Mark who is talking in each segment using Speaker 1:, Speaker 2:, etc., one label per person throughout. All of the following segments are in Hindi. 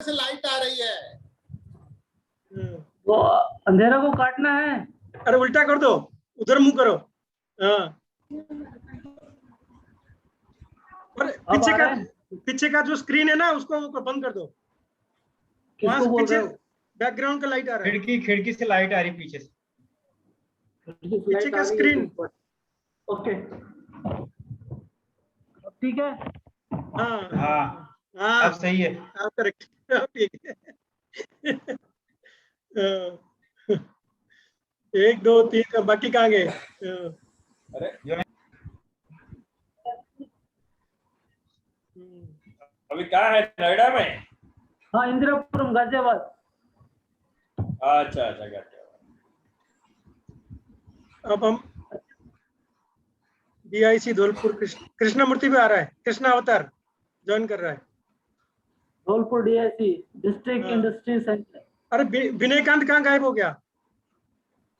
Speaker 1: से लाइट आ रही है।
Speaker 2: वो अंधेरा को काटना है।
Speaker 3: अरे उल्टा कर दो, उधर मुंह करो। हाँ, और पीछे का जो स्क्रीन है ना उसको बंद कर दो। वहां से पीछे बैकग्राउंड का लाइट आ रहा है।
Speaker 4: खिड़की से लाइट आ रही पीछे से।
Speaker 3: पीछे का स्क्रीन।
Speaker 2: ओके, ठीक है।
Speaker 3: हाँ
Speaker 4: हाँ
Speaker 3: हाँ,
Speaker 4: अब सही है।
Speaker 3: करेक्ट, ठीक है। 1 2 3, बाकी कहाँ गए?
Speaker 4: अरे अभी कहाँ है, नोएडा में?
Speaker 2: हाँ, इंदिरापुरम, गाजियाबाद।
Speaker 4: अच्छा अच्छा, गाजियाबाद।
Speaker 3: अब हम DIC धौलपुर कृष्णमूर्ति भी आ रहा है, कृष्णा अवतार ज्वाइन कर रहा है।
Speaker 2: Dholpur DIC district industry centre.
Speaker 3: अरे विनयकांत कहाँ गायब हो गया?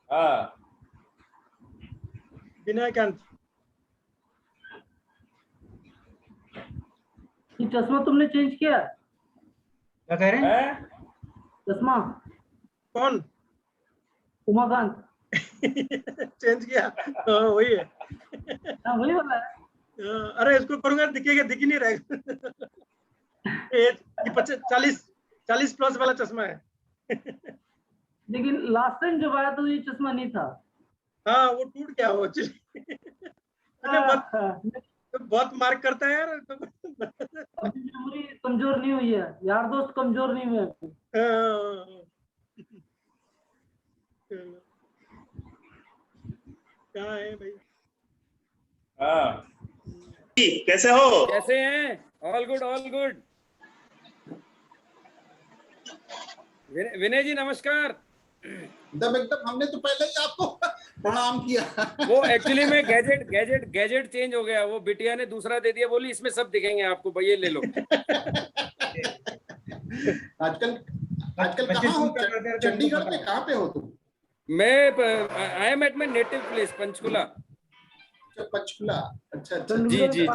Speaker 4: हाँ,
Speaker 3: विनयकांत,
Speaker 2: ये चश्मा तुमने चेंज किया?
Speaker 4: क्या कह रहे हैं?
Speaker 2: चश्मा
Speaker 3: कौन?
Speaker 2: उमाकांत।
Speaker 3: चेंज किया? वही है।
Speaker 2: हाँ, वही वाला है।
Speaker 3: अरे इसको करूंगा, दिखेगा, दिख ही नहीं रहेगा। ये 40 प्लस वाला चश्मा है।
Speaker 2: लेकिन लास्ट टाइम जब आया तो ये चश्मा नहीं था।
Speaker 3: हाँ, वो टूट गया वो बहुत मार्क करता है यार।
Speaker 2: अभी मेमोरी कमजोर नहीं हुई है, यार दोस्त कमजोर नहीं हुए अभी।
Speaker 3: क्या है भाई?
Speaker 4: हाँ,
Speaker 5: कैसे हो?
Speaker 6: कैसे हैं? All good, all good. Vinay ji नमस्कार।
Speaker 1: एकदम हमने तो पहले ही आपको प्रणाम किया।
Speaker 6: वो एक्चुअली में गैजेट चेंज हो गया। वो बिटिया ने दूसरा दे दिया, बोली इसमें सब दिखेंगे आपको, भैया ले लो।
Speaker 1: आजकल कहाँ हो? चंडीगढ़ में कहाँ पे हो तुम?
Speaker 6: मैं I am at my native place Panchkula.
Speaker 1: Panchkula, अच्छा अच्छा,
Speaker 6: जी जी जी,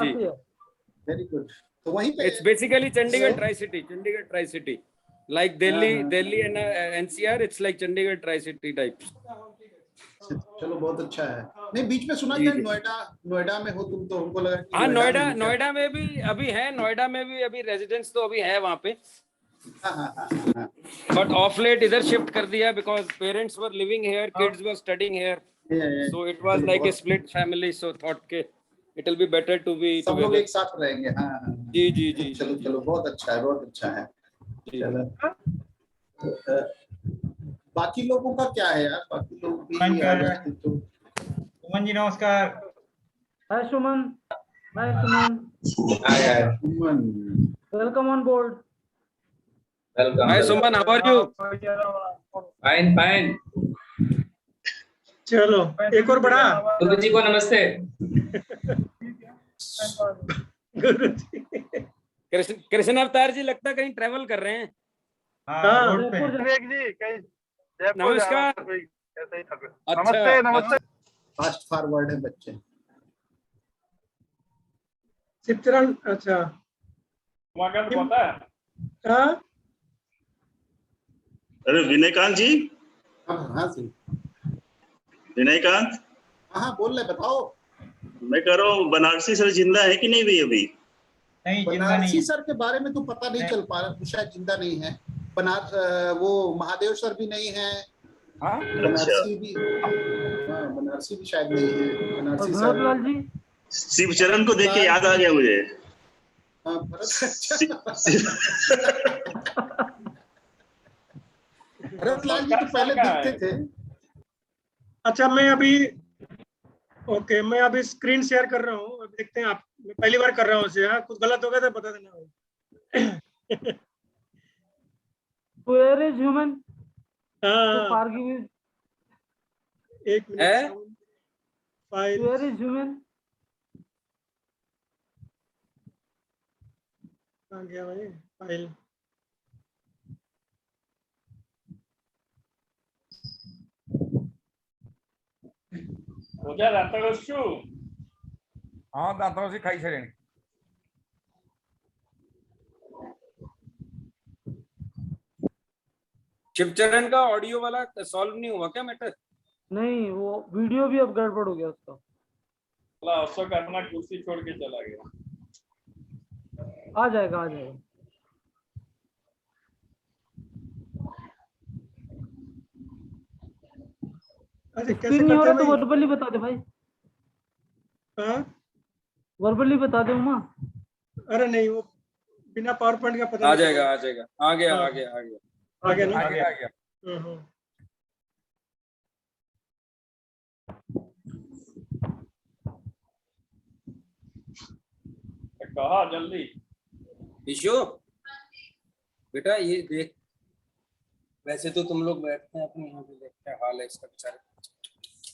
Speaker 1: वेरी गुड। तो वहीं पे
Speaker 6: it's basically Chandigarh tri city, like Delhi and NCR, it's like Chandigarh Tri-City types.
Speaker 1: चलो बहुत अच्छा है। नहीं, बीच में सुना कि नोएडा में हो तुम, तो हमको लगा कि
Speaker 6: हाँ, नोएडा में भी अभी है। नोएडा में भी अभी रेजिडेंस तो अभी है वहाँ पे। बट ऑफ लेट इधर शिफ्ट कर दिया because parents were living here, kids were studying here, so it was like a split family, so thought के it will be better to be
Speaker 1: सब लोग एक साथ रहेंगे। हाँ
Speaker 6: जी जी जी,
Speaker 1: चलो बहुत अच्छा है, बहुत अच्छा है। बाकी लोगों का क्या है यार? बाकी लोग भी
Speaker 4: सुमन जी नमस्कार।
Speaker 2: Hi Suman. Hi Suman, welcome on board.
Speaker 6: Hi Suman, how are you?
Speaker 7: Fine.
Speaker 3: चलो एक और बढ़ा।
Speaker 7: गुरु जी को नमस्ते।
Speaker 3: गुरु जी,
Speaker 6: कृष्ण अवतार जी लगता कहीं ट्रेवल कर रहे हैं।
Speaker 3: हाँ,
Speaker 6: नमस्कार।
Speaker 8: नमस्ते नमस्ते।
Speaker 1: फास्ट फॉरवर्ड है बच्चे।
Speaker 3: चित्रण, अच्छा
Speaker 4: पता है?
Speaker 3: हाँ,
Speaker 5: अरे विनयकांत जी।
Speaker 1: हाँ जी,
Speaker 5: विनयकांत,
Speaker 1: हाँ बोल रहे, बताओ।
Speaker 5: मैं कह रहा हूँ बनारसी सर जिंदा है कि नहीं भी अभी?
Speaker 4: नहीं, जिंदा नहीं
Speaker 1: बनारसी
Speaker 4: है।
Speaker 1: सर के बारे में तो पता नहीं चल पा रहा, शायद जिंदा नहीं है। वो महादेव सर भी नहीं है।
Speaker 4: हाँ?
Speaker 1: बनारसी भी शायद नहीं है। बनारसी सर,
Speaker 2: भरतलाल जी,
Speaker 5: शिवचरण को देख के याद आ गया मुझे।
Speaker 1: भरतलाल जी तो पहले दिखते थे।
Speaker 3: अच्छा मैं अभी स्क्रीन शेयर कर रहा हूँ, अब देखते हैं आप। मैं पहली बार कर रहा हूँ इसे। हाँ, कुछ गलत हो गया तो बता देना भाई।
Speaker 2: where is human?
Speaker 3: हाँ,
Speaker 2: Forgive.
Speaker 3: एक minute, file
Speaker 2: Where is human?
Speaker 3: कहाँ गया भाई? फाइल,
Speaker 4: हाँ, दांतों से खाई सरेंगे।
Speaker 6: शिवचरण का ऑडियो वाला सॉल्व नहीं हुआ क्या मैटर?
Speaker 2: नहीं, वो वीडियो भी अब गड़बड़ हो गया उसका।
Speaker 4: असं करना, कुर्सी छोड़ के चला गया।
Speaker 2: आ जाएगा, आ जाएगा।
Speaker 3: अरे कैसे
Speaker 2: स्क्रीन नहीं हो
Speaker 3: करते
Speaker 2: रहा तो
Speaker 3: हैं
Speaker 2: वर्बली बता दे भाई,
Speaker 3: भाई? हाँ?
Speaker 2: वर्बली बता दे उमा।
Speaker 3: अरे नहीं, वो बिना पावर पॉइंट का पता
Speaker 6: आ
Speaker 3: नहीं
Speaker 6: जाएगा, आ जाएगा, आ गया,
Speaker 3: हाँ।
Speaker 6: आ गया, आ गया,
Speaker 3: आ गया ना?
Speaker 4: आ गया, आ गया।
Speaker 3: हाँ।
Speaker 4: कहा जल्दी।
Speaker 6: ईशु बेटा ये देख, वैसे तो तुम लोग बैठते हैं अपने यहाँ पे, देख क्या हाल है इसका बेचारे।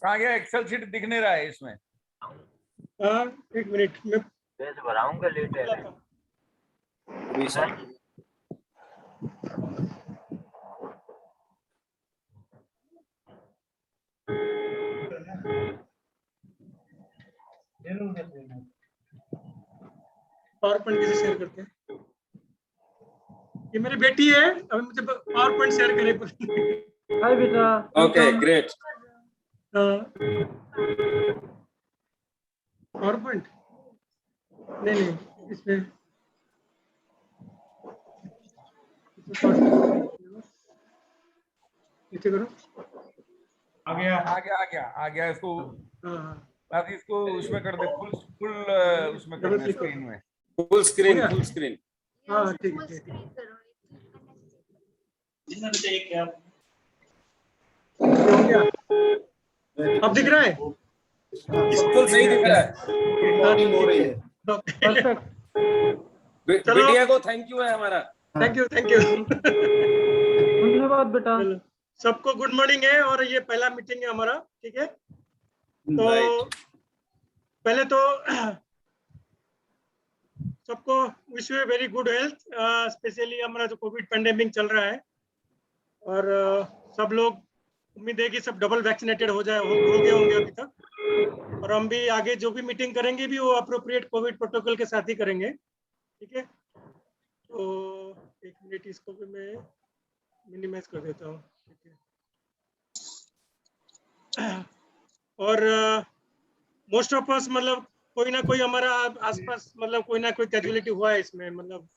Speaker 4: कहाँ गया? एक्सेल शीट दिख नहीं रहा है इसमें।
Speaker 3: हाँ, एक मिनट में
Speaker 8: पेज भराऊंगा लेट है।
Speaker 6: अभी सर
Speaker 3: पावर पॉइंट कैसे शेयर करते हैं? ये मेरी बेटी है, अभी मुझे पावर पॉइंट शेयर करे।
Speaker 2: हाय बेटा।
Speaker 6: Okay great.
Speaker 3: पावर पॉइंट नहीं नहीं, इसमें नीचे करो।
Speaker 4: आ गया, आ गया, आ गया, आ गया। इसको
Speaker 3: हाँ
Speaker 4: अब इसको उसमें कर दे, फुल फुल उसमें कर दे, स्क्रीन में।
Speaker 6: Full screen, full screen.
Speaker 3: हाँ ठीक है, ठीक है। हो गया? अब दिख रहा है?
Speaker 6: बिल्कुल सही दिख रहा है।
Speaker 1: रिकॉर्डिंग हो रही है।
Speaker 2: परफेक्ट।
Speaker 6: बिटिया को थैंक यू है हमारा।
Speaker 3: Thank you, thank you.
Speaker 2: धन्यवाद बेटा।
Speaker 3: सबको गुड मॉर्निंग है, और ये पहला मीटिंग है हमारा, ठीक है? तो पहले तो सबको wish you very good health, specially हमारा जो कोविड पेंडेमिक चल रहा है, और सब लोग उम्मीद है कि सब डबल वैक्सीनेटेड हो गए होंगे अभी तक, और हम भी आगे जो भी मीटिंग करेंगे भी वो अप्रोप्रिएट कोविड प्रोटोकॉल के साथ ही करेंगे, ठीक है? तो एक मिनट, इसको भी मैं मिनिमाइज कर देता हूँ, ठीक है? और मोस्ट ऑफ अस, मतलब कोई ना कोई हमारा आसपास, मतलब कोई ना कोई कैजुअलिटी हुआ है इसमें, मतलब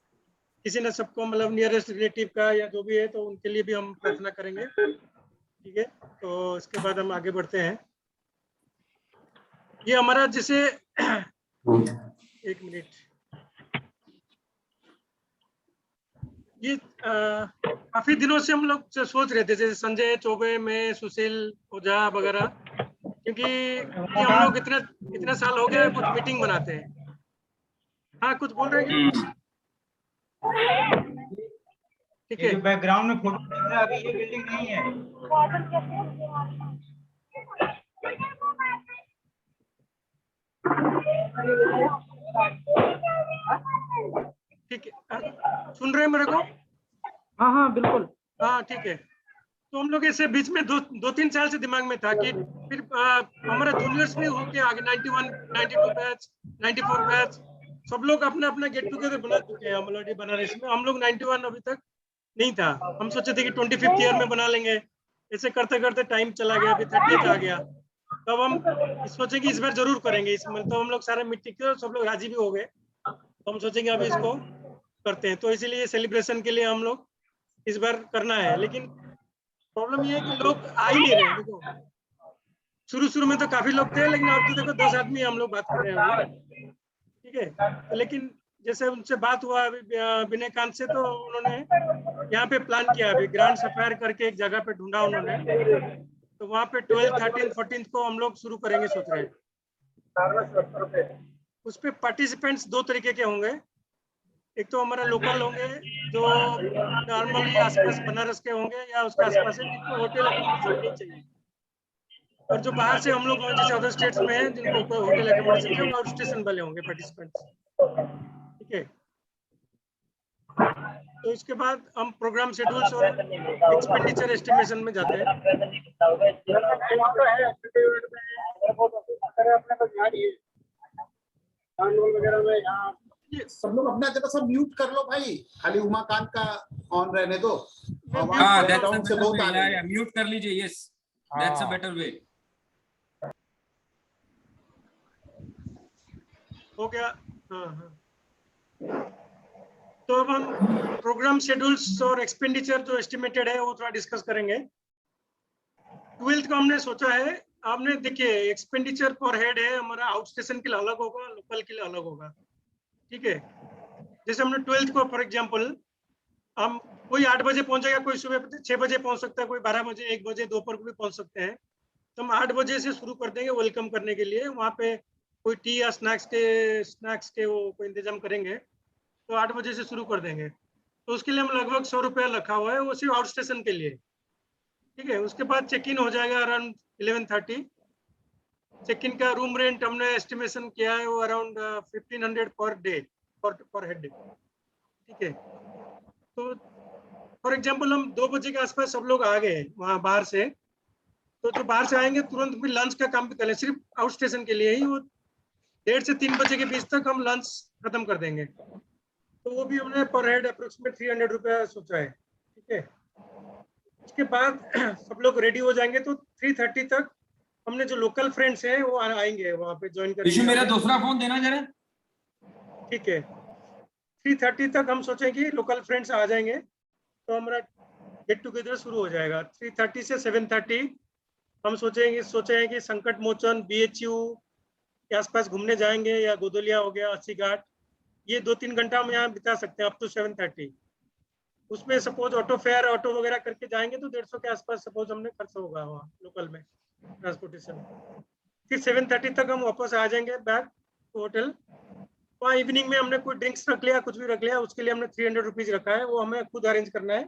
Speaker 3: किसी ने सबको, मतलब नियरेस्ट रिलेटिव का या जो भी है, तो उनके लिए भी हम प्रार्थना करेंगे, ठीक है? तो इसके बाद हम आगे बढ़ते हैं। ये हमारा जैसे एक मिनट, ये काफी दिनों से हम लोग सोच रहे थे, जैसे संजय चौबे, मैं, सुशील ओझा वगैरह, क्योंकि ये हम लोग इतना साल हो गया कुछ मीटिंग बनाते हैं। हाँ, कुछ बोल रहे हैं? ठीक है।
Speaker 8: बैकग्राउंड में फोटो दिख रहा है, अभी ये बिल्डिंग नहीं है।
Speaker 3: ठीक है, सुन रहे हैं मेरे को?
Speaker 2: हाँ हाँ बिल्कुल।
Speaker 3: हाँ ठीक है। तो हम लोग ऐसे बीच में दो तीन साल से दिमाग में था कि फिर हमारे जूनियर्स भी होके आगे 91, 92 बैच, 94 बैच, सब लोग अपना अपना गेट टुगेदर बना चुके हैं अमलोडी बनारस में। हम लोग 91 अभी तक नहीं था, हम सोचे थे कि 25th ईयर में बना लेंगे। ऐसे करते करते टाइम चला गया, अभी 30th आ गया। तब हम सोचे कि इस बार जरूर करेंगे इसमें, तो हम लोग सारे मीटिंग के सब लोग राजी भी हो गए, तो हम सोचेंगे अभी इसको करते हैं। तो इसीलिए सेलिब्रेशन के लिए हम लोग इस बार करना है। लेकिन प्रॉब्लम ये है कि लोग आ ही नहीं रहे। देखो शुरू में तो काफी लोग थे, लेकिन अब तो देखो 10 आदमी हम लोग बात कर रहे हैं, ठीक है? तो लेकिन जैसे उनसे बात हुआ अभी विनय कांत से, तो उन्होंने यहाँ पे प्लान किया, अभी ग्रांड सफायर करके एक जगह पे ढूंढा उन्होंने, तो वहाँ पे 12, 13, 14 को हम लोग शुरू करेंगे सोच रहे हैं। उस पे पार्टिसिपेंट्स 2 तरीके के होंगे। एक तो हमारा लोकल होंगे जो नॉर्मली आसपास बनारस के होंगे या उसके आसपास है, जिनको होटल अकोमोडेशन नहीं चाहिए, और जो बाहर से हम लोग जैसे अदर स्टेट्स में हैं जिनको कोई होटल अकोमोडेशन चाहिए, और स्टेशन वाले होंगे पार्टिसिपेंट्स, ठीक है? तो इसके बाद हम प्रोग्राम शेड्यूल्स और एक्सपेंडिचर एस्टिमेशन में जाते हैं।
Speaker 1: सब लोग अपना जरा सा म्यूट कर लो भाई, खाली उमाकांत का ऑन रहने दो।
Speaker 6: हाँ, that's a
Speaker 1: बैकग्राउंड से
Speaker 6: better
Speaker 1: बहुत
Speaker 6: way.
Speaker 1: आ रही है।
Speaker 6: Mute कर लीजिए. Yes, that's a
Speaker 4: हाँ।
Speaker 6: better way.
Speaker 3: हो गया। हाँ हाँ। तो अब हम प्रोग्राम शेड्यूल्स और एक्सपेंडिचर जो एस्टिमेटेड है वो थोड़ा डिस्कस करेंगे। 12th को हमने सोचा है, आपने देखिए एक्सपेंडिचर पर हेड है हमारा, आउट स्टेशन के लिए अलग होगा, लोकल के लिए अलग होगा, ठीक है। जैसे हमने 12th को फॉर एग्जांपल, हम कोई 8 बजे पहुंचेगा, कोई सुबह 6 बजे पहुंच सकता है, कोई 12 बजे, 1 बजे, दोपहर को भी पहुंच सकते हैं। तो हम 8 बजे से शुरू कर देंगे वेलकम करने के लिए। वहाँ पे कोई टी या स्नैक्स के वो कोई इंतजाम करेंगे, तो 8 बजे से शुरू कर देंगे। तो उसके लिए हम लगभग 100 रुपया रखा हुआ है, वो सिर्फ आउट स्टेशन के लिए, ठीक है। उसके बाद चेक इन हो जाएगा अराउंड 11:30। चेक इन का रूम रेंट हमने एस्टिमेशन किया है वो अराउंड 1500 पर डे पर हेड, ठीक है। तो फॉर एग्जांपल हम 2 बजे के आसपास सब लोग आ गए वहाँ बाहर से, तो जो बाहर से आएंगे तुरंत भी लंच का काम भी कर लें, सिर्फ आउट स्टेशन के लिए ही। वो 1:30 से 3 बजे के बीच तक हम लंच खत्म कर देंगे। तो वो भी हमने पर हेड अप्रोक्सीमेट 300 रुपया सोचा है, ठीक है। उसके बाद सब लोग रेडी हो जाएंगे तो 3:30 तक हमने जो लोकल फ्रेंड्स हैं वो आएंगे वहाँ पे ज्वाइन करेंगे।
Speaker 6: मेरा दूसरा फोन देना जरा,
Speaker 3: ठीक है। 3:30 तक हम सोचें कि लोकल फ्रेंड्स आ जाएंगे तो हमारा गेट टुगेदर शुरू हो जाएगा। 3:30 से 7:30 हम सोचे हैं कि संकट मोचन, BHU के आसपास घूमने जाएंगे, या गोदलिया हो गया, अस्सी घाट, ये 2-3 घंटा हम यहाँ बिता सकते हैं अप टू 7:30। उसमें सपोज ऑटो फेयर, ऑटो वगैरह करके जाएंगे तो 150 के आसपास सपोज हमने खर्च होगा वहाँ लोकल में ट्रांसपोर्टेशन। फिर 7:30 तक हम वापस आ जाएंगे बैक टू होटल। वहाँ इवनिंग में हमने कोई ड्रिंक्स रख लिया, कुछ भी रख लिया, उसके लिए हमने 300 रुपीज रखा है, वो हमें खुद अरेंज करना है।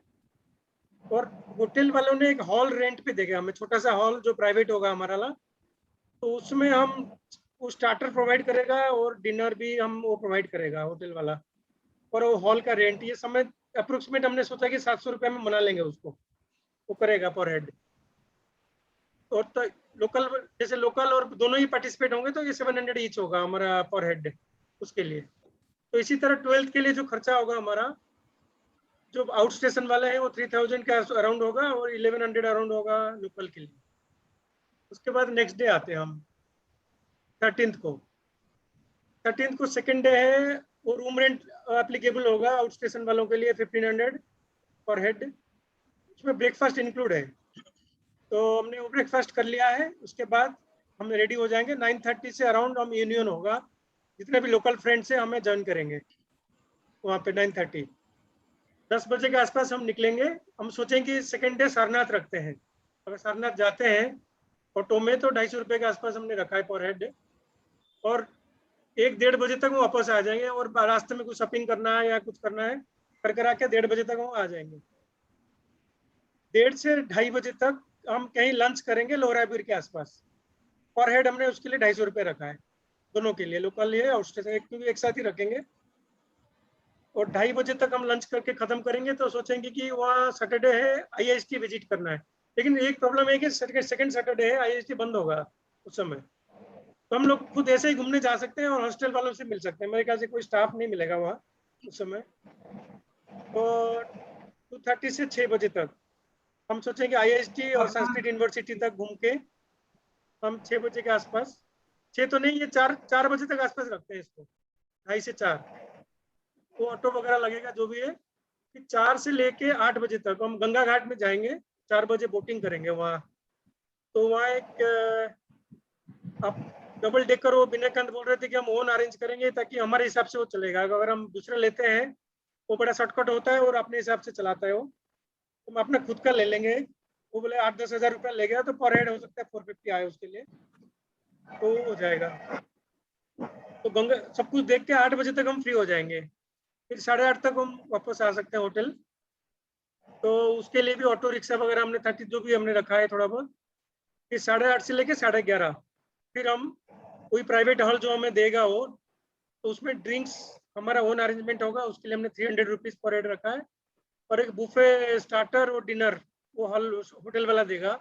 Speaker 3: और होटल वालों ने एक हॉल रेंट पे देगा हमें, छोटा सा हॉल जो प्राइवेट होगा हमारा ला, तो उसमें हम वो स्टार्टर प्रोवाइड करेगा और डिनर भी हम वो प्रोवाइड करेगा होटल वाला। और वो हॉल का रेंट ये समय अप्रोक्सीमेट हमने सोचा कि 700 रुपये में मना लेंगे उसको, वो करेगा पर हेड। और तो लोकल, जैसे लोकल और दोनों ही पार्टिसिपेट होंगे तो ये 700 ईच होगा हमारा पर हेड उसके लिए। तो इसी तरह 12th के लिए जो खर्चा होगा हमारा, जो आउट स्टेशन वाले हैं वो 3000 के अराउंड होगा और 1100 अराउंड होगा लोकल के लिए। उसके बाद नेक्स्ट डे आते हैं हम 13th को। 13th को सेकेंड डे है, वो रूम रेंट एप्लीकेबल होगा आउट स्टेशन वालों के लिए 1500 पर हेड। उसमें ब्रेकफास्ट इंक्लूड है, तो हमने वो ब्रेकफास्ट कर लिया है। उसके बाद हम रेडी हो जाएंगे 9:30 से अराउंड हम यूनियन होगा, जितने भी लोकल फ्रेंड्स हैं हमें ज्वाइन करेंगे वहाँ पे 9:30। 10 बजे के आसपास हम निकलेंगे। हम सोचें कि सेकेंड डे सारनाथ रखते हैं। अगर सारनाथ जाते हैं ऑटो में तो 250 रुपये के आसपास हमने रखा है पर हेड। और 1-1:30 बजे तक वो वापस आ जाएंगे, और रास्ते में कुछ शॉपिंग करना है या कुछ करना है कर करा के 1:30 बजे तक वो आ जाएंगे। 1:30 से 2:30 बजे तक हम कहीं लंच करेंगे लोहराबीर के आसपास। पर हेड हमने उसके लिए 250 रुपये रखा है दोनों के लिए, लोकल लिए आउट स्टेशन, क्योंकि एक साथ ही रखेंगे। और 2:30 बजे तक हम लंच करके खत्म करेंगे तो सोचेंगे कि वहाँ सैटरडे है, IIST विजिट करना है। लेकिन एक प्रॉब्लम है कि सेकंड सैटरडे है, IIST बंद होगा उस समय। तो हम लोग खुद ऐसे ही घूमने जा सकते हैं और हॉस्टल वालों से मिल सकते हैं। मेरे ख्याल से कोई स्टाफ नहीं मिलेगा वहाँ उस समय। और 2:30 से 6 बजे तक हम सोचें कि IIST और संस्कृत यूनिवर्सिटी तक घूम के हम 6 बजे के आसपास, 6 तो नहीं, ये 4 बजे तक आसपास रखते हैं इसको, 2:30 से 4। वो ऑटो वगैरह लगेगा जो भी है। फिर 4 से लेके 8 बजे तक हम गंगा घाट में जाएंगे, 4 बजे बोटिंग करेंगे वहाँ। तो वहाँ एक आप डबल डेकर, वो विनयकांत बोल रहे थे कि हम ओन अरेंज करेंगे ताकि हमारे हिसाब से वो चलेगा। अगर हम दूसरे लेते हैं वो बड़ा शॉर्टकट होता है और अपने हिसाब से चलाता है वो, तो हम अपना खुद का ले लेंगे। वो बोले 8-10 हज़ार रुपया ले गया तो पर हेड हो सकता है 450 आए उसके लिए, तो हो जाएगा। तो गंगा सब कुछ देख के 8 बजे तक हम फ्री हो जाएंगे। फिर 8:30 तक हम वापस आ सकते हैं होटल। तो उसके लिए भी ऑटो रिक्शा वगैरह हमने 30 जो भी हमने रखा है थोड़ा बहुत। फिर 8:30 से लेके 11:30 फिर हम कोई प्राइवेट हॉल जो हमें देगा वो, तो उसमें ड्रिंक्स हमारा ओन अरेंजमेंट होगा, उसके लिए हमने 300 रुपीज़ पर हेड रखा है। और एक बुफे स्टार्टर और डिनर वो हॉल होटल वाला देगा,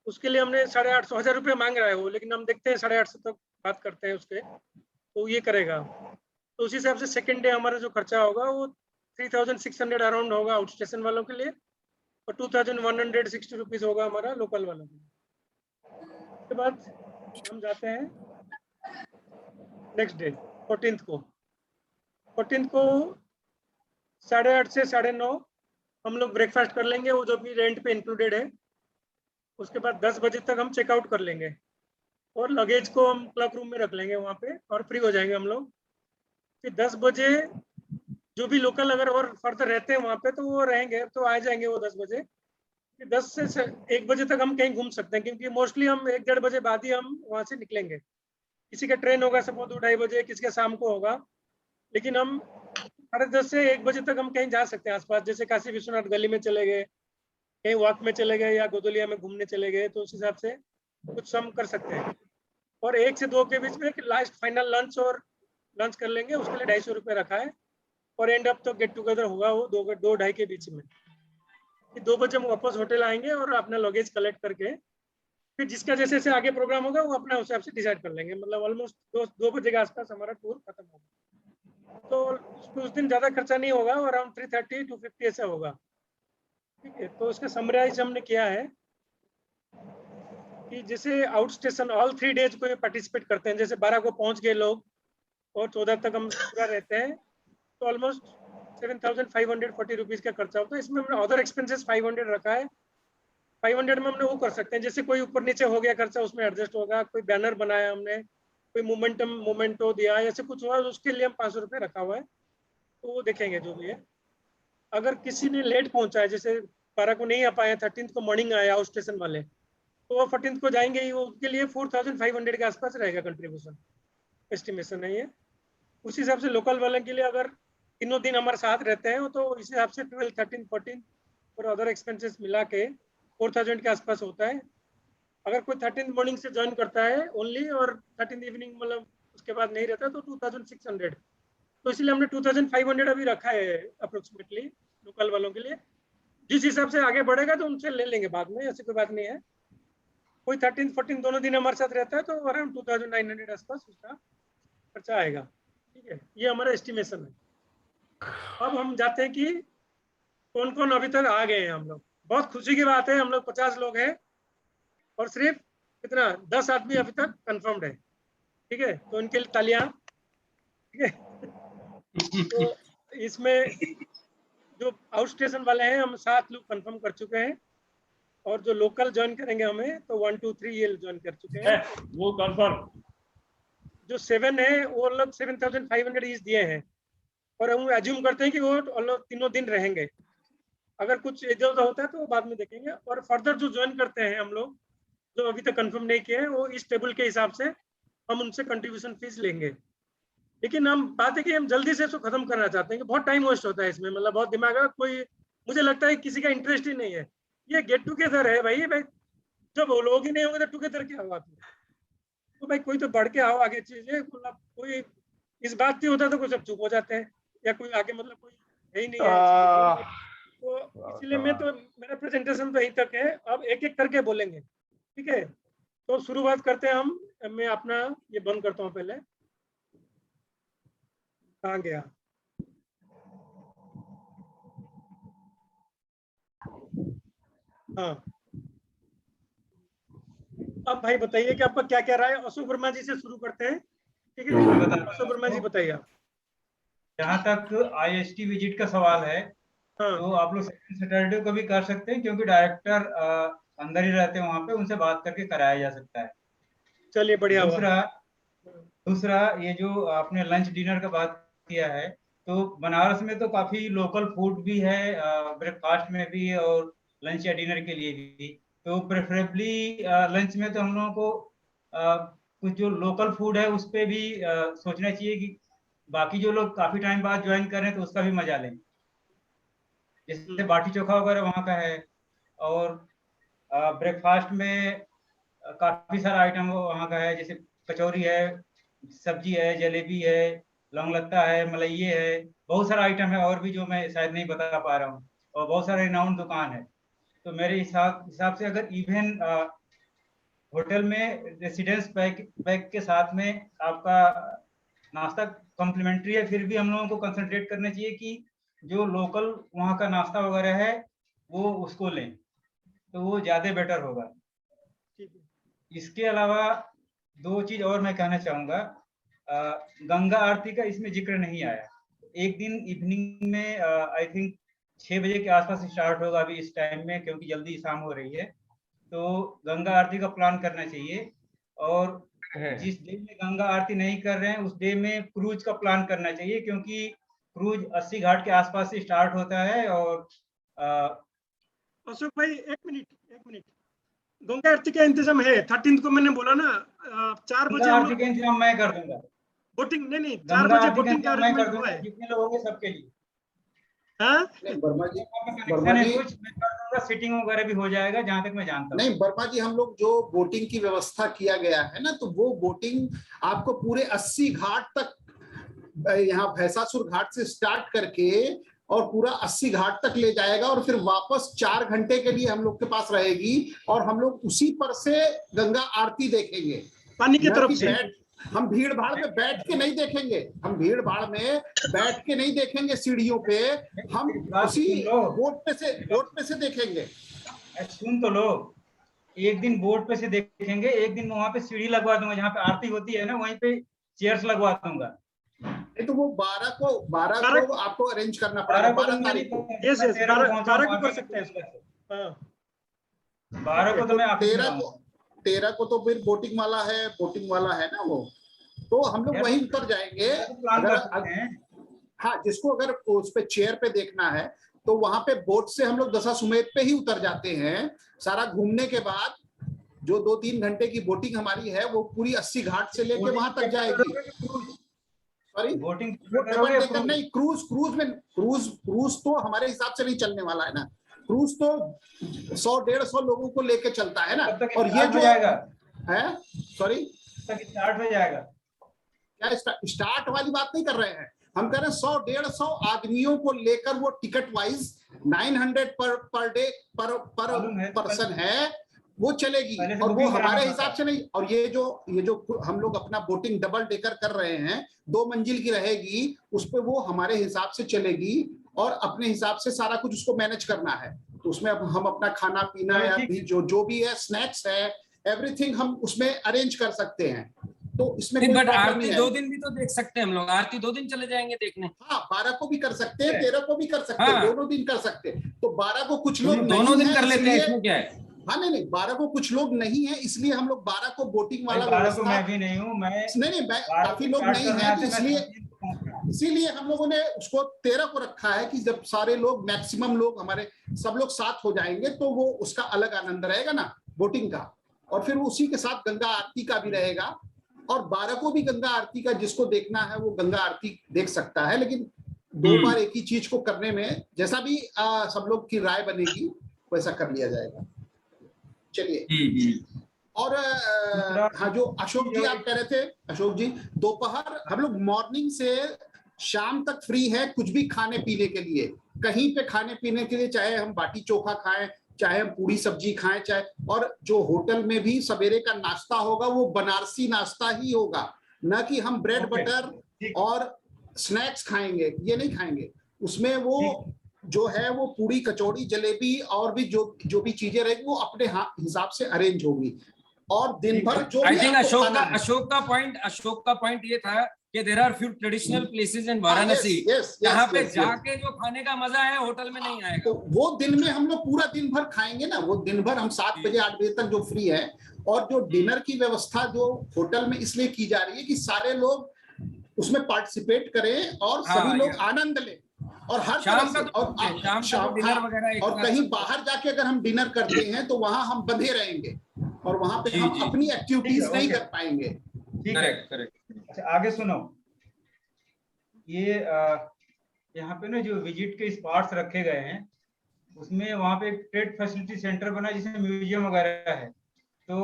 Speaker 3: उसके लिए हमने 850 1,000 रुपये मांग रहा है वो, लेकिन हम देखते हैं 850 तक बात करते हैं उसके, तो ये करेगा। तो उसी हिसाब से सेकेंड डे हमारा जो खर्चा होगा वो 3600 अराउंड होगा आउट स्टेशन वालों के लिए। और 2160 रुपीज होगा हमारा लोकल वाला। उसके बाद हम जाते हैं नेक्स्ट डे 14th को। 14th को 8:30 से 9:30 हम लोग ब्रेकफास्ट कर लेंगे, वो जो भी रेंट पे इंक्लूडेड है। उसके बाद 10 बजे तक हम चेकआउट कर लेंगे और लगेज को हम क्लॉक रूम में रख लेंगे वहाँ पे और फ्री हो जाएंगे हम लोग। फिर 10 बजे जो भी लोकल अगर और फर्दर रहते हैं वहाँ पे तो वो रहेंगे, तो आ जाएंगे वो 10 बजे। फिर 10 से 1 बजे तक हम कहीं घूम सकते हैं, क्योंकि मोस्टली हम 1-1:30 बजे बाद ही हम वहाँ से निकलेंगे। किसी का ट्रेन होगा सपोज 2-2:30 बजे, किसी का शाम को होगा, लेकिन हम 10:30 से 1 बजे तक हम कहीं जा सकते हैं आसपास, जैसे काशी विश्वनाथ गली में चले गए, कहीं वॉक में चले गए या गोदलिया में घूमने चले गए, तो उस हिसाब से कुछ हम कर सकते हैं। और 1 से 2 के बीच में लास्ट फाइनल लंच कर लेंगे, उसके लिए 250 रुपये रखा है। और एंड अप तो गेट टुगेदर होगा वो 2-2:30 के बीच में। फिर 2 बजे हम वापस होटल आएंगे और अपना लगेज कलेक्ट करके फिर जिसका जैसे जैसे आगे प्रोग्राम होगा वो अपना हिसाब से डिसाइड कर लेंगे। मतलब ऑलमोस्ट 2 बजे के आसपास हमारा टूर खत्म होगा। तो उस दिन ज़्यादा खर्चा नहीं होगा, अराउंड 330-250 ऐसा होगा। ठीक है, तो उसका समराइज हमने किया है कि जैसे आउट स्टेशन ऑल 3 डेज को पार्टिसिपेट करते हैं, जैसे 12 को पहुंच गए लोग और 14 तक हम पूरा रहते हैं, तो ऑलमोस्ट 7,540 रुपीज़ का खर्चा होता है। इसमें हमने अदर एक्सपेंसेस 500 रखा है। 500 में हमने वो कर सकते हैं, जैसे कोई ऊपर नीचे हो गया खर्चा उसमें एडजस्ट होगा, कोई बैनर बनाया हमने, कोई मोमेंटो दिया, ऐसे कुछ हुआ, उसके लिए हम 500 रुपये रखा हुआ है, तो वो देखेंगे जो भी है। अगर किसी ने लेट पहुंचा है, जैसे 12 को नहीं आ पाए, 13th को मॉर्निंग आया आउट स्टेशन वाले, तो वो 14th को जाएंगे ही, वो उनके लिए 4,500 के आसपास रहेगा कंट्रीब्यूशन, एस्टिमेशन है ये। उस हिसाब से लोकल वाले के लिए अगर तीनों दिन हमारे साथ रहते हैं तो इस हिसाब से 12, 13, 14 और अदर एक्सपेंसेस मिला के 4,000 के आसपास होता है। अगर कोई 13th मॉर्निंग से ज्वाइन करता है ओनली और 13th इवनिंग मतलब उसके बाद नहीं रहता तो 2,600। तो इसलिए हमने 2,500 अभी रखा है अप्रोक्सीमेटली लोकल वालों के लिए। जिस हिसाब से आगे बढ़ेगा तो उनसे ले लेंगे बाद में, ऐसी कोई बात नहीं है। कोई 13th 14th दोनों दिन हमारे साथ रहता है तो अराउंड 2,900 आसपास उसका खर्चा आएगा। ठीक है, ये हमारा एस्टिमेशन है। अब हम जाते हैं कि कौन कौन अभी तक आ गए हैं हम लोग। बहुत खुशी की बात है, हम लोग 50 लोग हैं और सिर्फ कितना 10 आदमी अभी तक कंफर्म्ड है। ठीक है, तो उनके लिए तालियां। ठीक है, तो इसमें जो आउट स्टेशन वाले हैं हम 7 लोग कंफर्म कर चुके हैं और जो लोकल ज्वाइन करेंगे हमें तो 1, 2, 3 ये ज्वाइन कर चुके हैं।
Speaker 8: वो कंफर्म।
Speaker 3: जो 7 है वो लोग 7,500 ईच दिए हैं और हम एज्यूम करते हैं कि वो लोग तीनों दिन रहेंगे। अगर कुछ इधर उधर होता है तो बाद में देखेंगे। और फर्दर जो ज्वाइन करते हैं हम लोग जो अभी तक कंफर्म नहीं किए हैं, वो इस टेबल के हिसाब से हम उनसे कंट्रीब्यूशन फीस लेंगे। लेकिन हम बात है कि हम जल्दी से इसको खत्म करना चाहते हैं कि बहुत टाइम वेस्ट होता है इसमें, मतलब बहुत दिमाग है, कोई मुझे लगता है किसी का इंटरेस्ट ही नहीं है। ये गेट टुगेदर है भाई, जब वो लोग ही नहीं होंगे तो टुगेदर क्या होगा? तो भाई कोई तो बढ़ के आओ आगे चीजें, मतलब कोई इस बात नहीं होता तो कोई सब चुप हो जाते हैं या कोई आगे मतलब कोई है ही नहीं है। तो इसलिए मेरा प्रेजेंटेशन तो यहीं तक है। अब एक एक करके बोलेंगे, ठीक है? तो शुरुआत करते हैं हम। मैं अपना ये बंद करता हूँ पहले। कहाँ गया? हाँ, अब भाई बताइए कि आपका क्या क्या राय है। अशोक वर्मा जी से शुरू करते हैं, ठीक है? अशोक वर्मा जी बताइए आप।
Speaker 8: जहाँ तक IST विजिट का सवाल है,
Speaker 3: हाँ,
Speaker 8: तो आप लोग सेकंड सैटरडे को भी कर सकते हैं, क्योंकि डायरेक्टर अंदर ही रहते हैं वहाँ पे, उनसे बात करके कराया जा सकता है।
Speaker 3: चलिए बढ़िया हुआ।
Speaker 8: दूसरा ये जो आपने लंच डिनर का बात किया है, तो बनारस में तो काफी लोकल फूड भी है, ब्रेकफास्ट में भी और लंच या डिनर के लिए भी। तो प्रेफरेबली लंच में तो हम लोगों को कुछ जो लोकल फूड है उस पर भी सोचना चाहिए कि बाकी जो लोग काफी टाइम बाद ज्वाइन कर रहे हैं तो उसका भी मजा लें। जैसे बाटी चोखा वगैरह वहाँ का है, और ब्रेकफास्ट में काफी सारा आइटम वहाँ का है, जैसे कचौरी है, सब्जी है, जलेबी है, लौंग लत्ता है, मलइये है, बहुत सारा आइटम है और भी जो मैं शायद नहीं बता पा रहा हूँ, और बहुत सारे रिनाउंड दुकान है। तो मेरे हिसाब से अगर इवन होटल में रेसिडेंस पैक के साथ में आपका नाश्ता कॉम्प्लीमेंट्री है, फिर भी हम लोगों को कंसंट्रेट करना चाहिए कि जो लोकल वहाँ का नाश्ता वगैरह है वो उसको लें तो वो ज्यादा बेटर होगा।
Speaker 3: ठीक है।
Speaker 8: इसके अलावा दो चीज और मैं कहना चाहूंगा। गंगा आरती का इसमें जिक्र नहीं आया। एक दिन इवनिंग में आई थिंक 6 बजे के आसपास स्टार्ट होगा अभी इस टाइम में, क्योंकि जल्दी शाम हो रही है, तो गंगा आरती का प्लान करना चाहिए। और जिस डे में गंगा आरती नहीं कर रहे हैं उस डे में क्रूज का प्लान करना चाहिए, क्योंकि क्रूज 80 घाट के आसपास से स्टार्ट होता है। और
Speaker 3: अशोक भाई एक मिनट, गंगा आरती का इंतजाम है 13 को, मैंने बोला ना 4 बजे
Speaker 8: गंगा
Speaker 3: हम
Speaker 8: आरती
Speaker 3: लोग
Speaker 8: का इंतजाम मैं कर दूंगा।
Speaker 3: बोटिंग नहीं 4
Speaker 8: गंगा
Speaker 3: बजे
Speaker 8: आरती का
Speaker 3: बोटिंग का
Speaker 8: इंतजाम मैं कर
Speaker 3: अरेंजमेंट हुआ
Speaker 8: दूंगा,
Speaker 3: है।
Speaker 8: जितने लोग होंगे सबके लिए।
Speaker 3: हाँ?
Speaker 1: नहीं वर्मा जी,
Speaker 8: कनेक्शन है कुछ मैं कर दूंगा, सीटिंग वगैरह भी हो जाएगा जहां तक मैं जानता हूँ।
Speaker 1: नहीं वर्मा जी, हम लोग जो बोटिंग की व्यवस्था किया गया है ना, तो वो बोटिंग आपको पूरे 80 घाट तक, यहाँ भैंसासुर घाट से स्टार्ट करके और पूरा 80 घाट तक ले जाएगा, और फिर वापस 4 घंटे के लिए हम लोग के पास रहेगी, और हम लोग उसी पर से गंगा आरती देखेंगे।
Speaker 3: पानी की तरफ से
Speaker 1: हम भीड़ भाड़ में बैठ के नहीं देखेंगे, हम भीड़ भाड़ में बैठ के नहीं देखेंगे सीढ़ियों पे, हम उसी बोट पे से देखेंगे।
Speaker 8: सुन तो लो, एक दिन बोट पे से देखेंगे, एक दिन वहां पे सीढ़ी लगवा दूंगा, जहाँ पे आरती होती है ना वहीं पे चेयर्स लगवा दूंगा।
Speaker 1: नहीं तो वो 12 को आपको अरेंज करना पड़ेगा, 12 तारीख को।
Speaker 3: यस 12 को कर सकते हैं।
Speaker 8: 12 को तो मैं
Speaker 1: 13 को तो फिर बोटिंग वाला है ना वो, तो हम लोग वहीं उतर जाएंगे। हाँ, जिसको अगर उस पे चेयर पे देखना है तो वहां पे बोट से हम लोग दशाश्वमेध पे ही उतर जाते हैं। सारा घूमने के बाद जो 2-3 घंटे की बोटिंग हमारी है वो पूरी 80 घाट से लेके वहां तक जाएगी। सॉरी,
Speaker 8: बोटिंग
Speaker 1: नहीं, क्रूज तो हमारे हिसाब से नहीं चलने वाला है ना। क्रूज तो 100-150 लोगों को लेके चलता है ना, और ये जो है, सॉरी
Speaker 8: स्टार्ट हो जाएगा।
Speaker 1: क्या स्टार्ट वाली बात नहीं कर रहे हैं, हम कह रहे हैं 100-150 आदमियों को लेकर वो टिकट वाइज 900 पर डे पर पर्सन है, वो चलेगी, और वो हमारे हिसाब से नहीं। और ये जो हम लोग अपना बोटिंग डबल डेकर कर रहे हैं, 2 मंजिल की रहेगी, उस पे वो हमारे हिसाब से चलेगी, और अपने हिसाब से सारा कुछ उसको मैनेज करना है। तो उसमें हम अपना खाना पीना या भी जो भी है, स्नैक्स है, एवरीथिंग हम उसमें अरेंज कर सकते हैं। तो इसमें
Speaker 6: बट आरती 2 दिन भी तो देख सकते हैं हम लोग, आरती 2 दिन चले जाएंगे देखने।
Speaker 1: हाँ, 12 को भी कर सकते हैं, 13 को भी कर सकते हैं, दोनों दिन कर सकते हैं। तो 12 को कुछ लोग
Speaker 6: दोनों दिन कर लेते हैं, इसमें क्या है।
Speaker 1: हाँ नहीं, 12 को कुछ लोग नहीं है, इसलिए हम लोग 12 को बोटिंग वाला
Speaker 8: व्यवस्था। मैं भी नहीं हूँ,
Speaker 1: नहीं काफी लोग नहीं है, तो इसीलिए हम लोगों ने उसको 13 को रखा है, कि जब सारे लोग, मैक्सिमम लोग हमारे सब लोग साथ हो जाएंगे तो वो उसका अलग आनंद रहेगा ना बोटिंग का, और फिर उसी के साथ गंगा आरती का भी रहेगा। और 12 को भी गंगा आरती का जिसको देखना है वो गंगा आरती देख सकता है, लेकिन 2 बार एक ही चीज को करने में जैसा भी सब लोग की राय बनेगी वैसा कर लिया जाएगा। चलिए, और हाँ, जो अशोक जी आप कह रहे थे, अशोक जी, दोपहर हम लोग मॉर्निंग से शाम तक फ्री है कुछ भी खाने पीने के लिए, कहीं पे खाने पीने के लिए, चाहे हम बाटी चोखा खाएं, चाहे हम पूरी सब्जी खाएं, चाहे, और जो होटल में भी सवेरे का नाश्ता होगा वो बनारसी नाश्ता ही होगा, न कि हम ब्रेड बटर और स्नैक्स खाएंगे, ये नहीं खाएंगे। उसमें वो जो है वो पूरी कचौड़ी जलेबी और भी जो भी चीजें रहेगी वो अपने हिसाब से अरेंज होगी। और दिन भर जो
Speaker 6: आई थिंक अशोक का पॉइंट ये था कि there are few traditional places in Varanasi, यहाँ पे जाके जो खाने का मजा है होटल में नहीं आएगा।
Speaker 1: तो वो दिन में हम लोग पूरा दिन भर खाएंगे ना, वो दिन भर हम 7 बजे 8 बजे तक जो फ्री है। और जो डिनर की व्यवस्था जो होटल में इसलिए की जा रही है कि सारे लोग उसमें पार्टिसिपेट करें और सभी लोग आनंद लें, और हर तरह से, और कहीं बाहर जाके अगर हम डिनर करते हैं तो वहां हम बंधे रहेंगे और वहां पे हम अपनी एक्टिविटीज नहीं कर पाएंगे।
Speaker 8: करेक्ट। अच्छा, आगे सुनो, ये यहाँ पे ना जो विजिट के स्पॉट्स रखे गए हैं उसमें वहाँ पे एक ट्रेड फैसिलिटी सेंटर बना जिसमें म्यूजियम वगैरह है, तो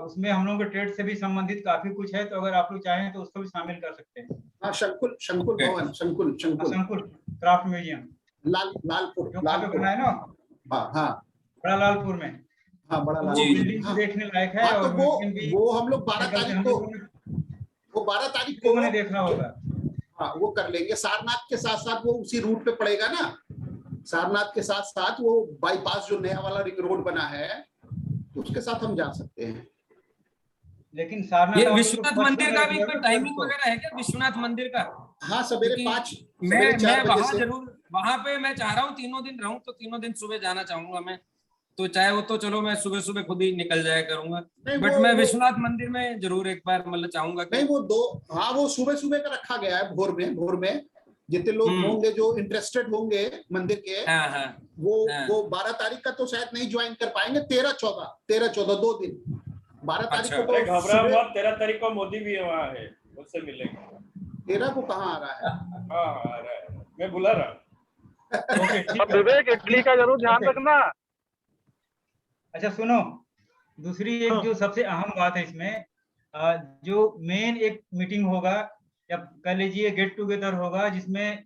Speaker 8: उसमें हम लोगों के ट्रेड से भी संबंधित काफी कुछ है, तो अगर आप लोग चाहें तो उसको भी शामिल कर सकते हैं।
Speaker 1: हाँ, शंकुल भवन, शंकुल
Speaker 8: क्राफ्ट म्यूजियम,
Speaker 1: लालपुर
Speaker 8: है ना।
Speaker 1: हाँ,
Speaker 8: बड़ा लालपुर में।
Speaker 1: हाँ, बड़ा
Speaker 8: लालपुर बिल्डिंग देखने लायक है।
Speaker 1: और वो हम लोग 12 तारीख को
Speaker 8: देखना होगा।
Speaker 1: हाँ, वो कर लेंगे। सारनाथ के साथ साथ वो उसी रूट पे पड़ेगा ना, सारनाथ के साथ साथ वो बाईपास जो नया वाला रिंग रोड बना है उसके साथ हम जा सकते हैं।
Speaker 8: लेकिन सारनाथ
Speaker 6: ये
Speaker 8: आप लोग
Speaker 6: विश्वनाथ
Speaker 8: तो
Speaker 6: मंदिर का भी
Speaker 8: फर्स्ट
Speaker 6: कोई
Speaker 8: में
Speaker 6: टाइमिंग
Speaker 8: तो।
Speaker 6: वगैरह है क्या विश्वनाथ मंदिर का?
Speaker 1: हाँ, सवेरे
Speaker 6: क्योंकि
Speaker 1: 5
Speaker 6: मैं
Speaker 1: सवेरे 4 बजे
Speaker 6: वहां
Speaker 1: से।
Speaker 6: जरूर वहां पे मैं चाह रहा हूँ 3 दिन रहूं, तो 3 दिन सुबह जाना चाहूंगा मैं। तो चाहे वो तो चलो मैं सुबह सुबह खुद ही निकल जाया करूंगा,
Speaker 1: नहीं,
Speaker 6: बट
Speaker 1: वो
Speaker 6: मैं विश्वनाथ मंदिर में जरूर एक बार मतलब चाहूंगा
Speaker 1: नहीं,
Speaker 6: कि
Speaker 1: वो 2, हाँ वो सुबह सुबह का रखा गया है। भोर में जितने लोग होंगे जो इंटरेस्टेड होंगे मंदिर के,
Speaker 6: हाँ हाँ
Speaker 1: वो 12 तारीख का तो शायद नहीं ज्वाइन कर पाएंगे। 13-14 2 दिन। 12 तारीख को
Speaker 4: अरे
Speaker 1: तो
Speaker 4: घबरा
Speaker 1: सुबह।
Speaker 4: मत, 13 तारीख को मोदी भी वहाँ है, उससे मिलेंगे।
Speaker 1: 13 को कहाँ आ रहा है?
Speaker 4: हाँ हाँ, आ रहा है, मैं बुला रहा हूँ।
Speaker 8: ओके, ठीक है।
Speaker 9: विवेक, इडली का जरूर ध्यान रखना।
Speaker 8: अच्छा सुनो, दूसरी एक जो सबसे अहम बात है इसमें, जो मेन एक मीटिंग होगा या कह लीजिए गेट टुगेदर होगा जिसमें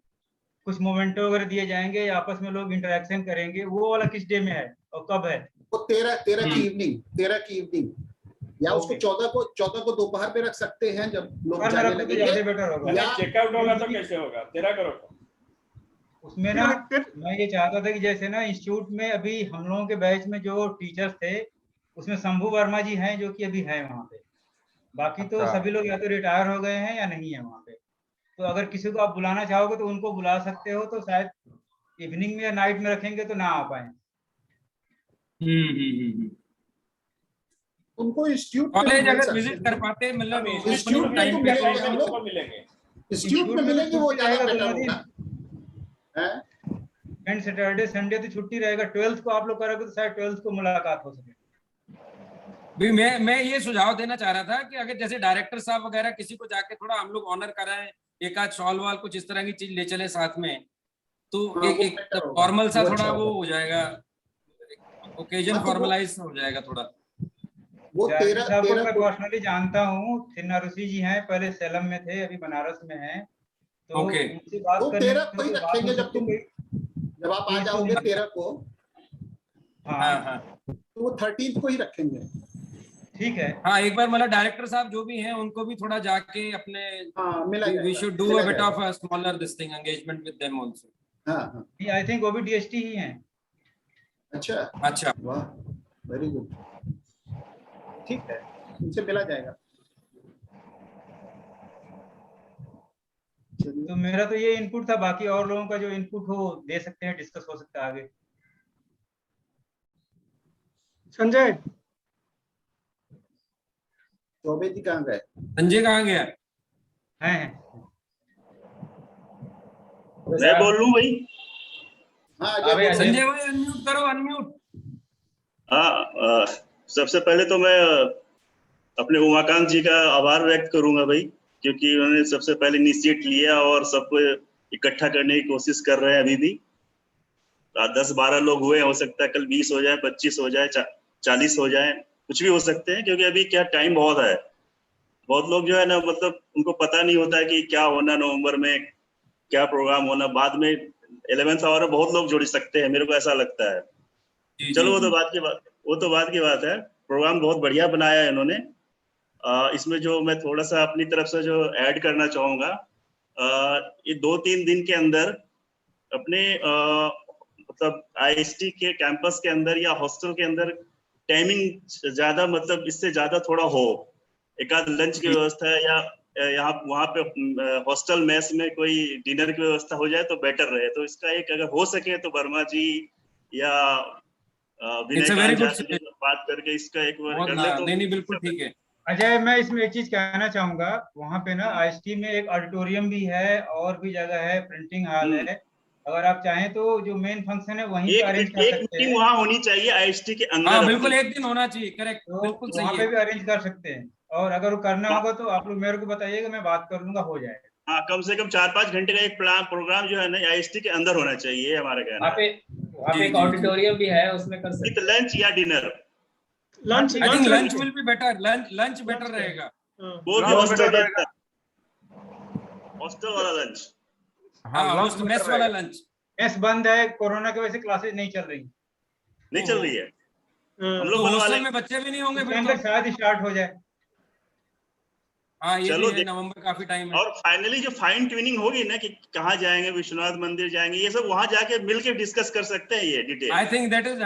Speaker 8: कुछ मोमेंटो वगैरह दिए जाएंगे या आपस में लोग इंटरेक्शन करेंगे, वो वाला किस डे में है और कब है?
Speaker 1: वो 13 की इवनिंग, 13 की इवनिंग, या उसको 14 को दोपहर पे रख सकते हैं जब लोग जाने
Speaker 8: तो
Speaker 1: लगेंगे।
Speaker 8: ज्यादा बेटर होगा।
Speaker 1: या
Speaker 4: चेकआउट होगा तो कैसे होगा? 13 करो।
Speaker 8: उसमें ना मैं ये चाहता था कि जैसे ना इंस्टीट्यूट में अभी हम लोगों के बैच में जो टीचर्स थे उसमें शंभू वर्मा जी हैं जो कि अभी हैं वहाँ पे। बाकी तो सभी लोग या तो रिटायर हो गए हैं या नहीं है वहाँ पे। तो अगर किसी को आप बुलाना चाहोगे तो उनको बुला सकते हो, तो शायद इवनिंग में या नाइट में रखेंगे तो ना आ पाए।
Speaker 1: उनको इंस्टीट्यूट
Speaker 6: कॉलेज अगर विजिट कर पाते मतलब
Speaker 1: इंस्टीट्यूट में तो मिलेंगे हम लोग, इंस्टीट्यूट में मिलेंगे, वो ज्यादा बेटर होगा।
Speaker 8: एंड सैटरडे संडे तो छुट्टी रहेगा। 12th को आप लोग करोगे तो शायद 12th को मुलाकात हो सके।
Speaker 6: भी मैं ये सुझाव देना चाह रहा था कि अगर जैसे डायरेक्टर साहब वगैरह किसी को जाके थोड़ा हम लोग ऑनर कराएं, एक आध शॉल वाल कुछ इस तरह की चीज ले चले साथ में, तो एक फॉर्मल सा थोड़ा वो हो जाएगा, ओकेजन फॉर्मलाइज हो जाएगा थोड़ा।
Speaker 1: वो 13
Speaker 8: मैं पर्सनली जानता हूँ, थिन्नारुसी जी हैं, पहले सेलम में थे, अभी बनारस में हैं। तो उनसे बात
Speaker 1: वो
Speaker 8: करने
Speaker 1: 13 को ही रखेंगे जब आप आ जाओगे 13 को।
Speaker 8: हाँ,
Speaker 1: तो वो 13 को ही रखेंगे।
Speaker 8: ठीक है।
Speaker 6: हाँ, एक बार मतलब डायरेक्टर साहब जो भी हैं उनको भी थोड़ा जाके अपने we should do a bit of a smaller this thing engagement with them also.
Speaker 8: हाँ, आई थिंक वो भी डीएसटी ही हैं।
Speaker 1: अच्छा, वाह, वेरी गुड, ठीक है, उनसे मिला जाएगा।
Speaker 8: तो मेरा तो ये इनपुट था, बाकी और लोगों का जो इनपुट हो दे सकते हैं, डिस्कस हो सकता है आगे।
Speaker 3: संजय,
Speaker 1: चौबे जी कहाँ गए?
Speaker 6: संजय कहाँ गया?
Speaker 8: हैं
Speaker 5: मैं बोल लूं भाई?
Speaker 1: हाँ,
Speaker 6: संजय भाई अनम्यूट करो, अनम्यूट।
Speaker 5: हाँ, सबसे पहले तो मैं अपने उमाकांत जी का आभार व्यक्त करूंगा भाई, क्योंकि उन्होंने सबसे पहले इनिशिएट लिया और सबको इकट्ठा करने की कोशिश कर रहे हैं। अभी भी 10-12 लोग हुए, हो सकता है कल 20 हो जाए, 25 हो जाए, 40 हो जाए, कुछ भी हो सकते हैं, क्योंकि अभी क्या टाइम बहुत है। बहुत लोग जो है ना, मतलब उनको पता नहीं होता है कि क्या होना नवंबर में, क्या प्रोग्राम होना। बाद में 11th आवर में बहुत लोग जुड़ सकते हैं, मेरे को ऐसा लगता है। चलो वो तो बात की बात है। प्रोग्राम बहुत बढ़िया बनाया है इन्होंने। इसमें जो मैं थोड़ा सा अपनी तरफ से जो ऐड करना चाहूंगा, ये 2-3 दिन के अंदर अपने मतलब आईएसटी के कैंपस के अंदर या हॉस्टल के अंदर टाइमिंग ज्यादा, मतलब इससे ज्यादा थोड़ा हो, एक आध लंच की व्यवस्था या यहाँ वहाँ पे हॉस्टल मेस में कोई डिनर की व्यवस्था हो जाए तो बेटर रहे। तो इसका एक अगर हो सके तो वर्मा जी या विनय बात करके इसका एक बार कर ले तो
Speaker 6: नहीं, बिल्कुल ठीक है।
Speaker 8: अजय, मैं इसमें एक चीज कहना चाहूंगा, वहाँ पे ना आईएसटी में एक ऑडिटोरियम भी है और भी जगह है, प्रिंटिंग हॉल है। अगर आप चाहें तो जो मेन फंक्शन है वहीं पे अरेंज कर सकते हैं।
Speaker 5: वहाँ होनी चाहिए आईएसटी के अंदर।
Speaker 6: हाँ, बिल्कुल एक दिन होना चाहिए, करेक्ट, बिल्कुल सही है।
Speaker 8: वहाँ पे भी अरेंज कर सकते हैं, और अगर वो करना होगा तो आप लोग मेरे को बताइएगा, मैं बात कर लूंगा, हो जाएगा।
Speaker 5: हाँ, कम से कम 4-5 घंटे का एक प्रोग्राम जो है ना आईएसटी के अंदर होना चाहिए, हमारा कहना है।
Speaker 7: वहाँ पे एक ऑडिटोरियम भी है, उसमें कर सकते हैं।
Speaker 5: लंच या dinner?
Speaker 3: Lunch
Speaker 6: will be better, lunch better रहेगा।
Speaker 5: वो भी हॉस्टल वाला लंच।
Speaker 6: हाँ, मेस वाला लंच।
Speaker 8: मेस बंद है, कोरोना की वजह से क्लासेस नहीं चल रही
Speaker 5: है। हम लोग
Speaker 6: हॉस्टल में बच्चे भी नहीं होंगे,
Speaker 8: शायद स्टार्ट हो जाए।
Speaker 6: हाँ ये
Speaker 5: चलो
Speaker 6: भी है, नवंबर काफी टाइम है।
Speaker 5: और फाइनली जो फाइन ट्यूनिंग होगी ना कि कहाँ जाएंगे, विश्वनाथ मंदिर जाएंगे, ये सब वहां जाके मिलके डिस्कस कर सकते हैं ये detail.
Speaker 6: I think that is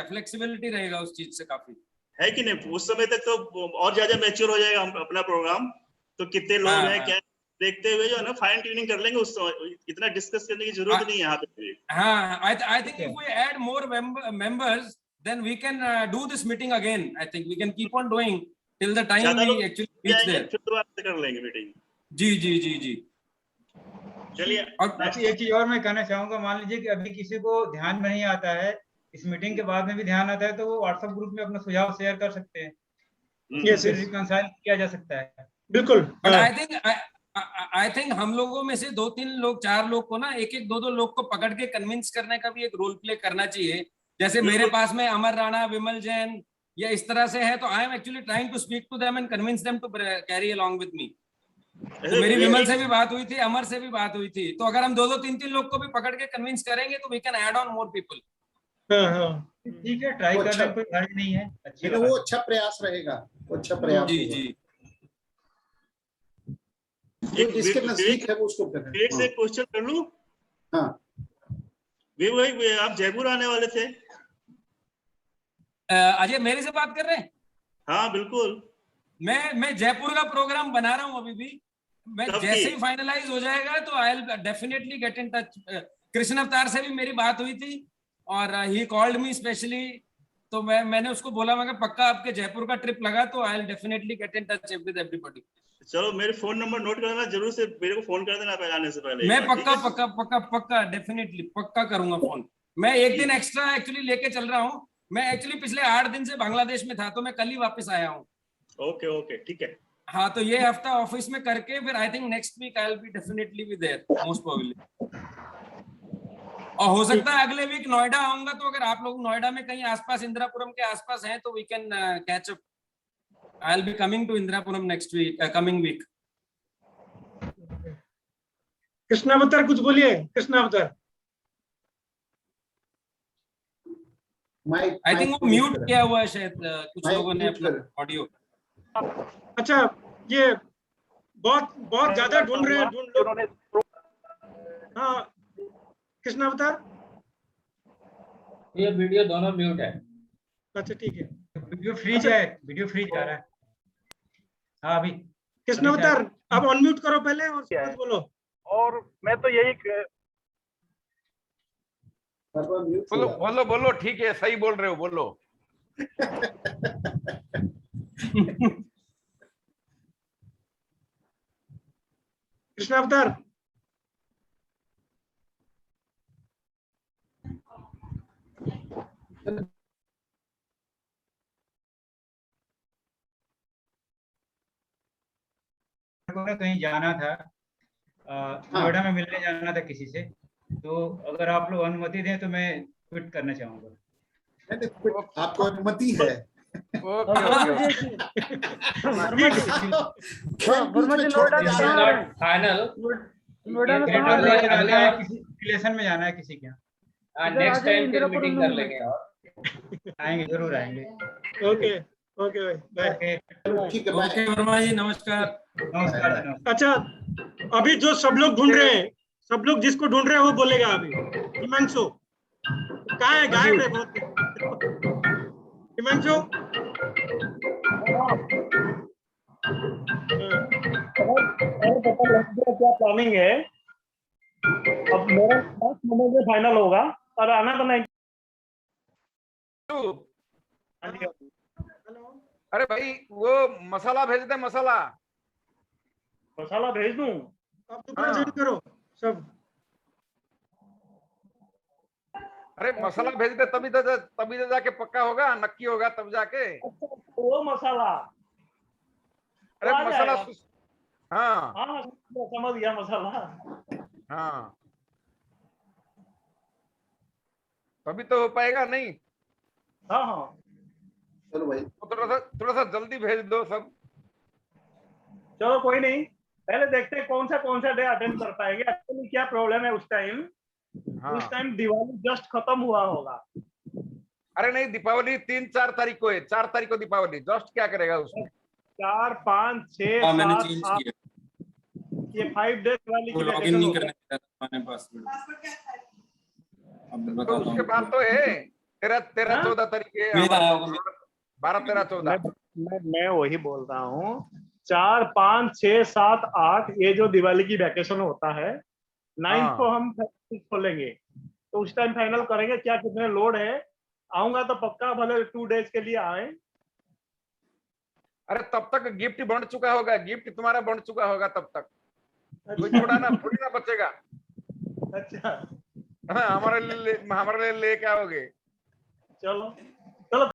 Speaker 6: flexibility रहेगा उस चीज से काफी,
Speaker 5: है कि नहीं? उस समय तक तो और ज्यादा मैच्योर हो जाएगा अपना प्रोग्राम, तो कितने लोग
Speaker 6: हाँ,
Speaker 5: हैं
Speaker 6: हाँ।
Speaker 5: क्या देखते हुए जो है ना फाइन ट्यूनिंग कर लेंगे। उस समय इतना डिस्कस करने की जरूरत नहीं है यहाँ पे।
Speaker 6: हाँ, I think if we add more members, then we can do this meeting again. I think we can keep on doing till the time
Speaker 5: ज्यादा
Speaker 6: we
Speaker 5: लोग
Speaker 6: actually reach there.
Speaker 5: फिर दोबारा से कर लेंगे मीटिंग।
Speaker 6: जी जी जी जी।
Speaker 5: चलिए
Speaker 8: और एक चीज और मैं कहना चाहूंगा, मान लीजिए कि अभी किसी को ध्यान में नहीं आता है, इस मीटिंग के बाद में भी ध्यान आता है, तो वो व्हाट्सएप ग्रुप में अपना सुझाव शेयर कर सकते हैं, फिर रिकंसाइल किया जा सकता है।
Speaker 3: बिल्कुल।
Speaker 6: बट आई थिंक हम लोगों में से 2-3 लोग 4 लोग को ना एक 2 लोग को पकड़ के कन्विंस करने का भी एक रोल प्ले करना चाहिए। जैसे मेरे पास में अमर राणा, विमल जैन या इस तरह से है, तो I am actually trying to speak to them and convince them to carry along with me. तो मेरी विमल से भी बात हुई थी, अमर से भी बात हुई थी, तो अगर हम 2-2, 3-3 लोग को भी पकड़ के कन्विंस करेंगे तो we can add on more people.
Speaker 8: ठीक है, ट्राई करने में कोई हर्ज नहीं है। अच्छी
Speaker 1: वो अच्छा प्रयास रहेगा, वो अच्छा प्रयास।
Speaker 6: जी जी।
Speaker 1: जिसके नजदीक है वो उसको करें।
Speaker 5: एक से क्वेश्चन कर लूं?
Speaker 1: हाँ
Speaker 5: भाई आप जयपुर आने वाले थे?
Speaker 6: अजय मेरे से बात कर रहे हैं?
Speaker 5: हाँ बिल्कुल।
Speaker 6: मैं जयपुर का प्रोग्राम बना रहा हूँ अभी भी। मैं जैसे ही फाइनलाइज हो जाएगा तो I will definitely get in touch. Krishna अवतार से भी मेरी बात हुई थी और ही कॉल्ड मी स्पेशली, तो मैंने उसको बोला मैं पक्का आपके जयपुर का ट्रिप लगा तो I will definitely get in touch with everybody.
Speaker 5: चलो मेरे फोन नंबर नोट कर लेना, जरूर से मेरे को फोन कर देना आने से पहले।
Speaker 6: मैं पक्का डेफिनेटली पक्का करूंगा फोन। मैं एक दिन एक्स्ट्रा एक्चुअली लेके चल रहा हूँ। मैं एक्चुअली पिछले 8 दिन से बांग्लादेश में था, तो मैं कल ही वापस आया हूँ।
Speaker 5: ओके ठीक है।
Speaker 6: हाँ, तो ये हफ्ता ऑफिस में करके फिर I think next week I will be definitely be there most probably. और हो सकता है अगले वीक नोएडा आऊंगा, तो अगर आप लोग नोएडा में कहीं आसपास इंदिरापुरम के आसपास हैं तो we can catch up. I will be coming to Indirapuram next week, coming week.
Speaker 3: Krishnavatar कुछ बोलिए। कृष्णावतार
Speaker 6: आई थिंक वो म्यूट किया हुआ है शायद कुछ लोगों ने अपना ऑडियो।
Speaker 3: अच्छा, ये बहुत ज्यादा ढूंढ रहे हैं हाँ कृष्णावतार,
Speaker 7: ये वीडियो दोनों म्यूट है।
Speaker 3: अच्छा ठीक है,
Speaker 8: वीडियो फ्रीज है, वीडियो फ्रीज आ रहा है। हाँ अभी
Speaker 3: कृष्णावतार आप अनम्यूट करो पहले और कुछ बोलो।
Speaker 9: और मैं तो यही
Speaker 4: बोलो ठीक है, सही बोल रहे हो, बोलो।
Speaker 3: कृष्णावतार
Speaker 8: कहीं जाना था, नोएडा में मिलने जाना था किसी से, तो अगर आप लोग अनुमति दें तो मैं ट्वीट करना चाहूंगा।
Speaker 1: आपको अनुमति है?
Speaker 8: रिलेशन में जाना है किसी के यहाँ।
Speaker 7: नेक्स्ट टाइम फिर मीटिंग कर लेंगे और
Speaker 8: आएंगे, जरूर आएंगे।
Speaker 3: Okay bye.
Speaker 6: Okay Verma ji, नमस्कार।
Speaker 8: नमस्कार।
Speaker 3: अच्छा, अभी जो सब लोग ढूंढ रहे हैं, सब लोग जिसको ढूंढ रहे हैं वो बोलेगा। अभी हिमांशु कहाँ है? गायब है बहुत। हिमांशु
Speaker 9: क्या प्लानिंग है? अब मेरा 10 नंबर में फाइनल होगा और आना तो नहीं।
Speaker 4: अरे भाई वो मसाला भेज दे, मसाला
Speaker 9: भेज दूं?
Speaker 3: आप तो प्रेजेंट करो सब।
Speaker 4: अरे मसाला भेज दे, तभी तो जाके पक्का होगा, नक्की होगा तब जाके।
Speaker 9: वो मसाला,
Speaker 4: अरे मसाला
Speaker 9: हाँ समझ गया मसाला।
Speaker 4: हाँ तभी तो हो पाएगा, नहीं?
Speaker 9: हाँ
Speaker 1: चलो भाई,
Speaker 4: थोड़ा सा जल्दी भेज दो सब।
Speaker 9: चलो कोई नहीं, पहले देखते हैं कौन सा डे अटेंड कर पाएंगे। एक्चुअली क्या प्रॉब्लम है उस टाइम, उस टाइम दिवाली जस्ट खत्म हुआ होगा।
Speaker 4: अरे नहीं, दीपावली 3-4 तारीख को है, 4 तारीख को दीपावली। जस्ट क्या करेगा उसमें?
Speaker 9: 4, 5, 6,
Speaker 6: हाँ मैंने
Speaker 9: 7,
Speaker 6: चेंज
Speaker 9: 8
Speaker 6: किया,
Speaker 9: ये 5 डेज वाली
Speaker 6: वो
Speaker 9: की
Speaker 6: लॉगिन
Speaker 9: वैकेशन
Speaker 6: नहीं
Speaker 9: होता
Speaker 6: करने
Speaker 9: है।
Speaker 6: देता था मैंने पासवर्ड। अब
Speaker 4: तो
Speaker 6: बताता
Speaker 4: उसके
Speaker 6: हूँ,
Speaker 4: बाद तो है 13
Speaker 9: हाँ?
Speaker 4: 14 तारीख
Speaker 6: मेरा आया होगा
Speaker 4: 12 13 14।
Speaker 9: मैं वही बोल रहा हूँ। 4, 5, 6, 7, 8 ये जो दिवाली की वैकेशन होता है 9th
Speaker 4: हाँ।
Speaker 9: को हम खोलेंगे, तो उस टाइम फाइनल करेंगे क्या कितने लोड है। आऊंगा तो पक्का, भले 2 डेज के लिए आए।
Speaker 4: अरे तब तक गिफ्ट बंट चुका होगा, गिफ्ट तुम्हारा बंट चुका होगा तब तक, कोई थोड़ा ना थोड़ी ना बचेगा।
Speaker 9: अच्छा
Speaker 4: हाँ, हमारे लिए लेके आओगे।
Speaker 9: चलो।